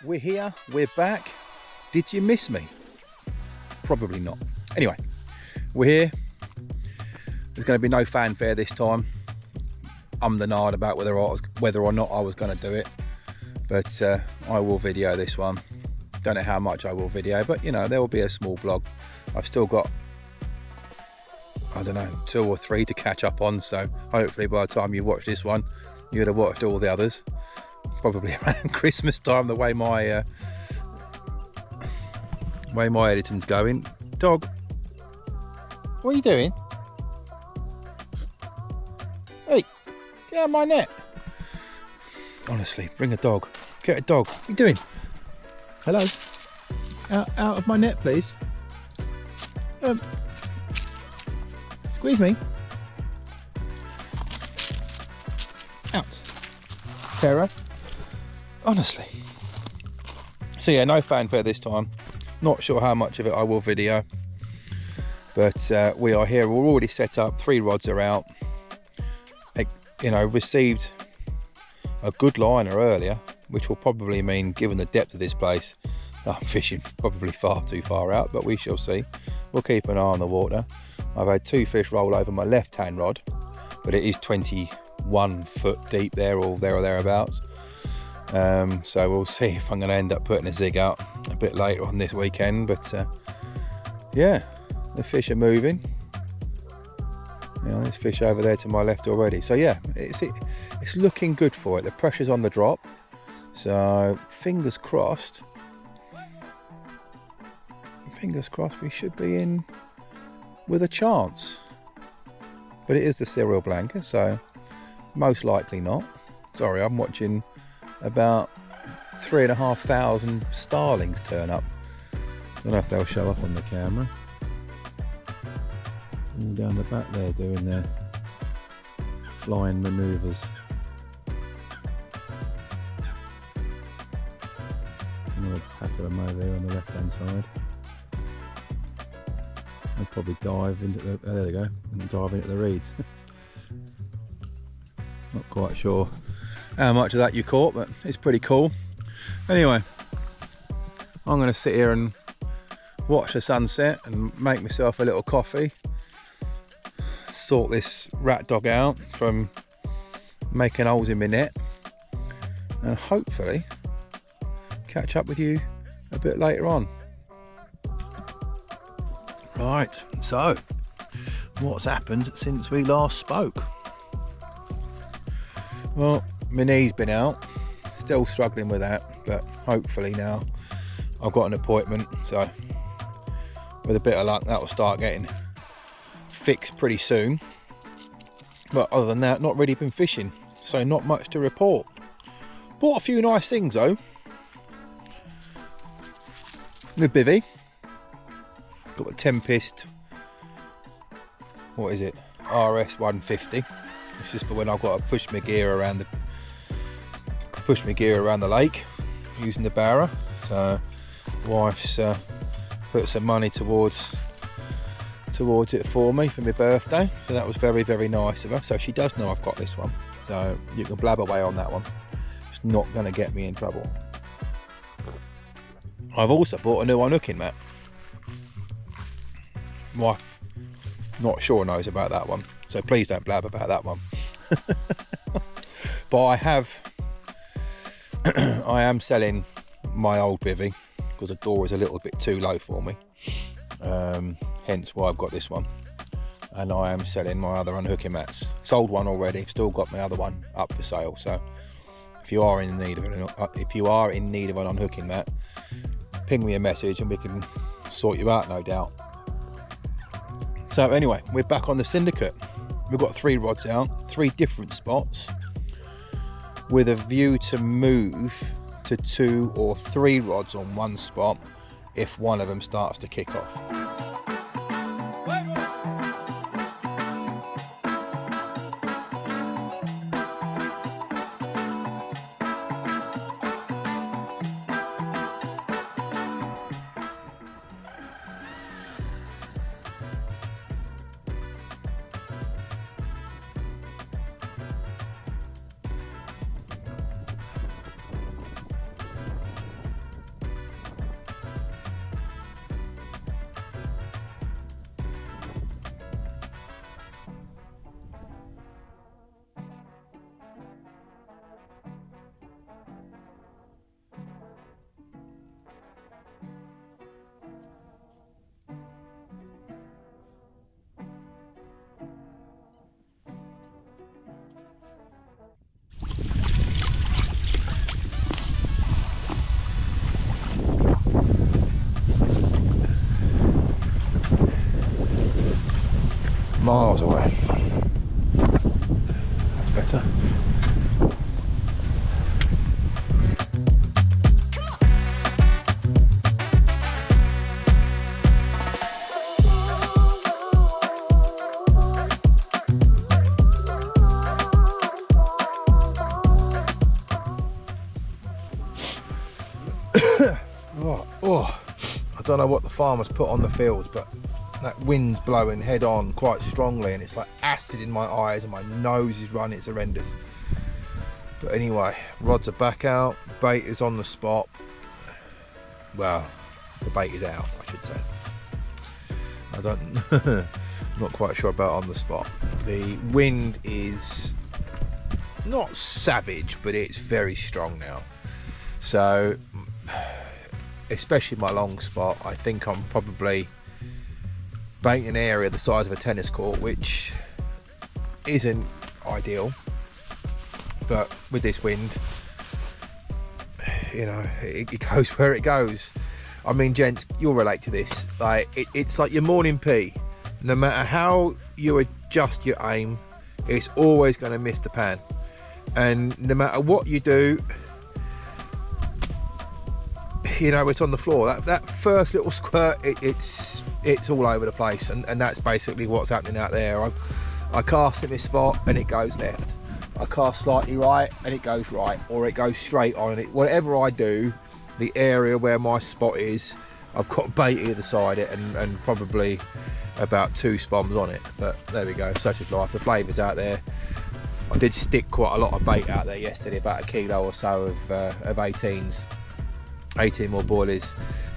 We're here, we're back. Did you miss me? Probably not. Anyway, we're here. There's going to be no fanfare this time. I'm the nard about whether or not I was going to do it, but I will video this one. Don't know how much I will video, but you know, there will be a small blog. I've still got, I don't know, 2 or 3 to catch up on, so hopefully by the time you watch this one you'd have watched all the others, probably around Christmas time, the way my editing's going. Dog, what are you doing? Hey, get out of my net. Honestly, bring a dog. Get a dog. What are you doing? Hello? Out of my net, please. Squeeze me. Out. Sarah. Honestly. So yeah, no fanfare this time. Not sure how much of it I will video. But we are here. We're already set up. 3 rods are out. You know, received a good liner earlier, which will probably mean, given the depth of this place, I'm fishing probably far too far out, but we shall see. We'll keep an eye on the water. I've had 2 fish roll over my left hand rod, but it is 21 foot deep there, or there or thereabouts. So we'll see if I'm going to end up putting a zig out a bit later on this weekend. But yeah, the fish are moving. You know, there's fish over there to my left already. So yeah, it's looking good for it. The pressure's on the drop, so fingers crossed. Fingers crossed we should be in with a chance. But it is the cereal blanket, so most likely not. Sorry, I'm watching about 3,500 starlings turn up. I don't know if they'll show up on the camera. All down the back there doing their flying manoeuvres. Another pack of them over there on the left hand side. They'll probably dive into the, there they go, and dive into the reeds. Not quite sure how much of that you caught, but it's pretty cool. Anyway, I'm going to sit here and watch the sunset and make myself a little coffee. Sort this rat dog out from making holes in my net, and hopefully catch up with you a bit later on. Right, so what's happened since we last spoke? Well, my knee's been out, still struggling with that, but hopefully now I've got an appointment, so with a bit of luck that will start getting fixed pretty soon. But other than that, not really been fishing, so not much to report. Bought a few nice things though. The bivvy, got a Tempest, what is it, RS 150. This is for when I've got to push my gear around the lake using the barra. So wife's put some money towards it for me for my birthday, so that was very, very nice of her. So she does know I've got this one, so you can blab away on that one. It's not going to get me in trouble. I've also bought a new unhooking mat. Wife not sure knows about that one, so please don't blab about that one. But I am selling my old bivvy because the door is a little bit too low for me. Hence why I've got this one, and I am selling my other unhooking mats. Sold one already, still got my other one up for sale. So if you are in need of an unhooking mat, ping me a message and we can sort you out, no doubt. So anyway, we're back on the syndicate. We've got 3 rods out, 3 different spots, with a view to move to 2 or 3 rods on one spot if one of them starts to kick off. miles away. That's better. Oh, I don't know what the farmers put on the fields, but that wind's blowing head on quite strongly, and it's like acid in my eyes, and my nose is running. It's horrendous. But anyway, rods are back out, bait is on the spot. Well, the bait is out, I should say. I don't, I'm not quite sure about on the spot. The wind is not savage, but it's very strong now. So, especially my long spot, I think I'm probably baiting an area the size of a tennis court, which isn't ideal, but with this wind, you know, it goes where it goes. I mean, gents, you'll relate to this. Like it's like your morning pea. No matter how you adjust your aim, it's always going to miss the pan, and no matter what you do, you know, it's on the floor. That first little squirt, it's all over the place, and that's basically what's happening out there. I cast in this spot and it goes left. I cast slightly right and it goes right, or it goes straight on. It, whatever I do, the area where my spot is, I've got bait either side it, and probably about 2 spoms on it. But there we go, such is life. The flavour's out there. I did stick quite a lot of bait out there yesterday, about 1 kilo or so of 18s. 18 more boilies,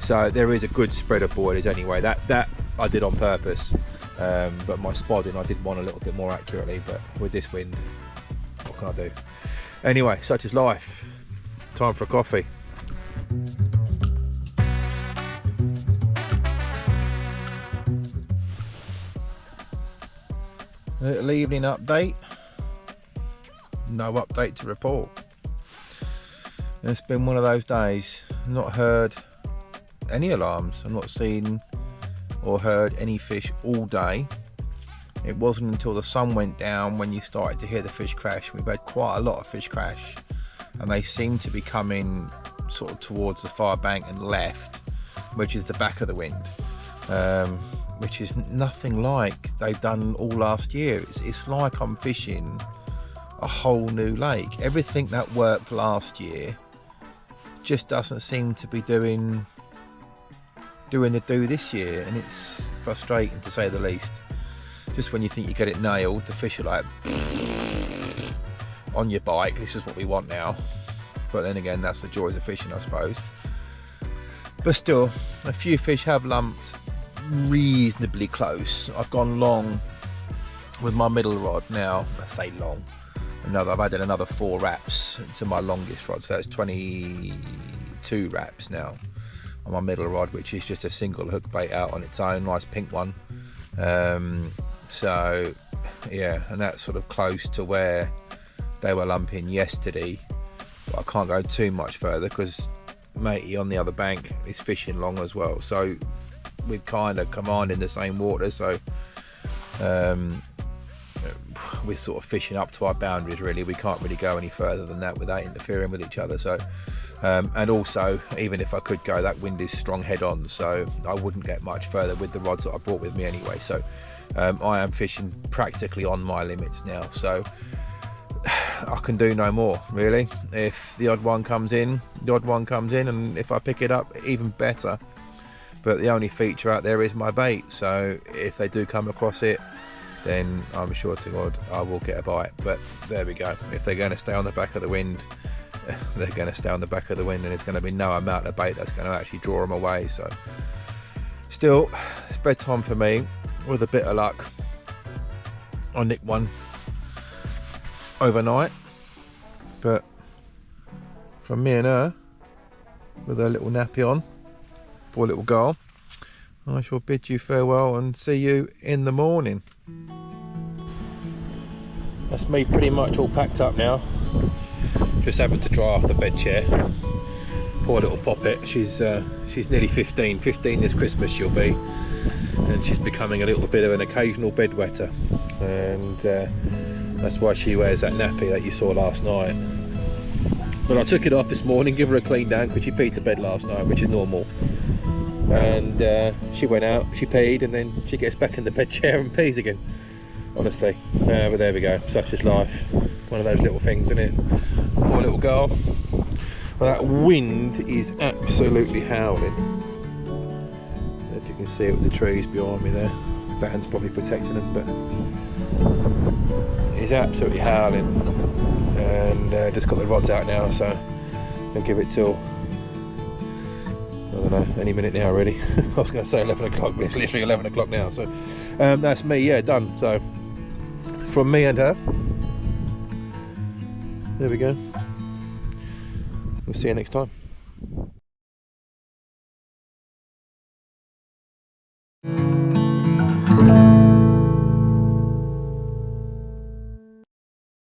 so there is a good spread of boilies anyway. That I did on purpose, but my spodding I did want a little bit more accurately, but with this wind, what can I do? Anyway, such is life. Time for a coffee. Little evening update. No update to report. It's been one of those days. Not heard any alarms. I've not seen or heard any fish all day. It wasn't until the sun went down when you started to hear the fish crash. We've had quite a lot of fish crash, and they seem to be coming sort of towards the far bank and left, which is the back of the wind, which is nothing like they've done all last year. It's like I'm fishing a whole new lake. Everything that worked last year just doesn't seem to be doing the do this year, and it's frustrating to say the least. Just when you think you get it nailed, the fish are like on your bike. This is what we want now. But then again, that's the joys of fishing, I suppose. But still, a few fish have lumped reasonably close. I've gone long with my middle rod now. I say long. I've added another 4 wraps to my longest rod, so that's 22 wraps now on my middle rod, which is just a single hook bait out on its own, nice pink one. So yeah, and that's sort of close to where they were lumping yesterday, but I can't go too much further because matey on the other bank is fishing long as well, so we're kind of commanding the same water, so we're sort of fishing up to our boundaries really. We can't really go any further than that without interfering with each other. So and also, even if I could go, that wind is strong head on, so I wouldn't get much further with the rods that I brought with me anyway. So I am fishing practically on my limits now, so I can do no more really. If the odd one comes in, and if I pick it up, even better. But the only feature out there is my bait, so if they do come across it, then I'm sure to God I will get a bite. But there we go. If they're going to stay on the back of the wind, they're going to stay on the back of the wind, and there's going to be no amount of bait that's going to actually draw them away. So still, it's bedtime for me. With a bit of luck, I nicked one overnight, but from me and her with her little nappy on, poor little girl, I shall bid you farewell and see you in the morning. That's me pretty much all packed up now. Just having to dry off the bed chair. Poor little poppet. She's nearly 15 this Christmas she'll be. and she's becoming a little bit of an occasional bedwetter, and that's why she wears that nappy that you saw last night. But I took it off this morning, give her a clean down, because she peed the bed last night, which is normal. And she went out, she peed, and then she gets back in the bed chair and pees again. Honestly, but there we go, such is life. One of those little things, isn't it? Poor little girl. Well, that wind is absolutely howling. If you can see it with the trees behind me there, the van's probably protecting them, but it's absolutely howling. And just got the rods out now, so I'll give it till, I don't know, any minute now already. I was going to say 11 o'clock, but it's literally 11 o'clock now, so that's me, yeah, done. So from me and her, there we go. We'll see you next time.